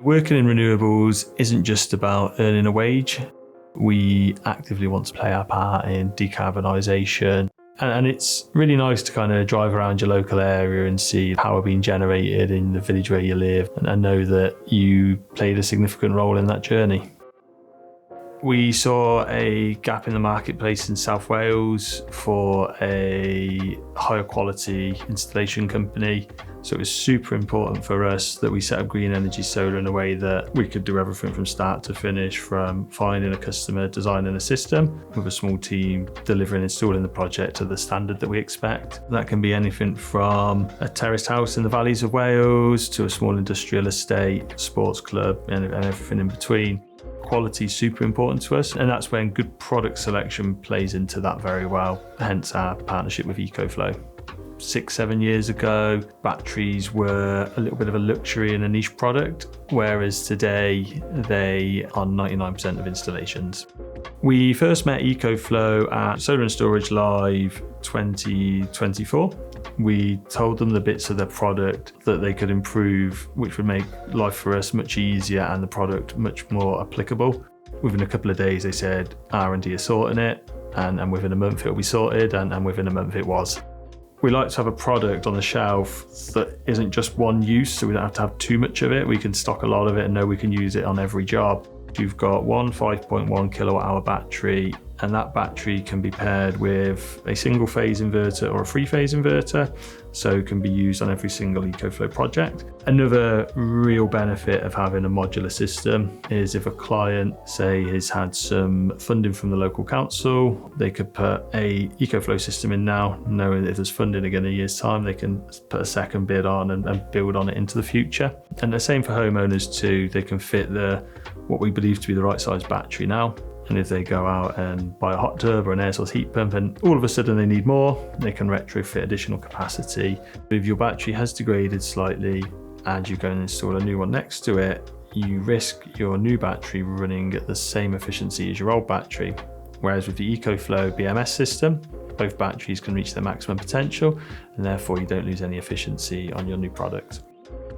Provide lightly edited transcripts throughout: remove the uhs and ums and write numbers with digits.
Working in renewables isn't just about earning a wage. We actively want to play our part in decarbonisation. And it's really nice to kind of drive around your local area and see power being generated in the village where you live and know that you played a significant role in that journey. We saw a gap in the marketplace in South Wales for a higher quality installation company. So it was super important for us that we set up green energy solar in a way that we could do everything from start to finish, from finding a customer, designing a system, with a small team delivering, installing the project to the standard that we expect. That can be anything from a terraced house in the valleys of Wales to a small industrial estate, sports club, and everything in between. Quality is super important to us, and that's when good product selection plays into that very well, hence our partnership with EcoFlow. 6-7 years ago, batteries were a little bit of a luxury and a niche product, whereas today they are 99% of installations. We first met EcoFlow at Solar and Storage Live 2024. We told them the bits of their product that they could improve, which would make life for us much easier and the product much more applicable. Within a couple of days, they said R&D is sorting it, and within a month it'll be sorted, and within a month it was. We like to have a product on the shelf that isn't just one use, so we don't have to have too much of it. We can stock a lot of it and know we can use it on every job. You've got one 5.1 kilowatt hour battery, and that battery can be paired with a single phase inverter or a 3-phase inverter, so it can be used on every single EcoFlow project. Another real benefit of having a modular system is if a client, say, has had some funding from the local council, they could put a EcoFlow system in now, knowing that if there's funding again in a year's time, they can put a second bid on and build on it into the future. And the same for homeowners too. They can fit what we believe to be the right size battery now. And if they go out and buy a hot tub or an air source heat pump and all of a sudden they need more, they can retrofit additional capacity. If your battery has degraded slightly and you go and install a new one next to it, you risk your new battery running at the same efficiency as your old battery. Whereas with the EcoFlow BMS system, both batteries can reach their maximum potential, and therefore you don't lose any efficiency on your new product.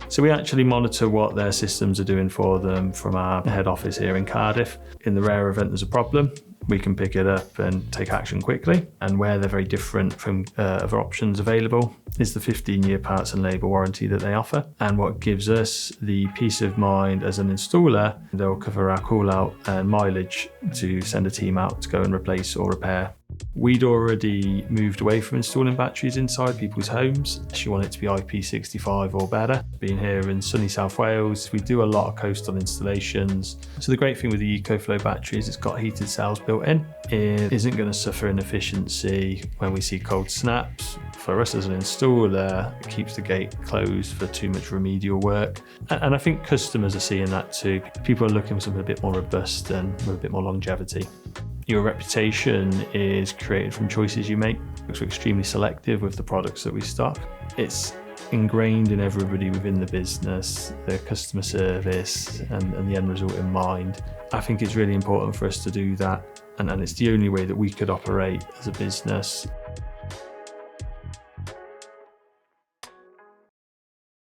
So we actually monitor what their systems are doing for them from our head office here in Cardiff. In the rare event there's a problem, we can pick it up and take action quickly. And where they're very different from other options available is the 15-year parts and labour warranty that they offer. And what gives us the peace of mind as an installer, they'll cover our call out and mileage to send a team out to go and replace or repair. We'd already moved away from installing batteries inside people's homes. She wanted it to be IP65 or better. Being here in sunny South Wales, we do a lot of coastal installations. So the great thing with the EcoFlow battery is it's got heated cells built in. It isn't going to suffer in efficiency when we see cold snaps. For us as an installer, it keeps the gate closed for too much remedial work. And I think customers are seeing that too. People are looking for something a bit more robust and with a bit more longevity. Your reputation is created from choices you make. We're extremely selective with the products that we stock. It's ingrained in everybody within the business, the customer service and the end result in mind. I think it's really important for us to do that, and it's the only way that we could operate as a business.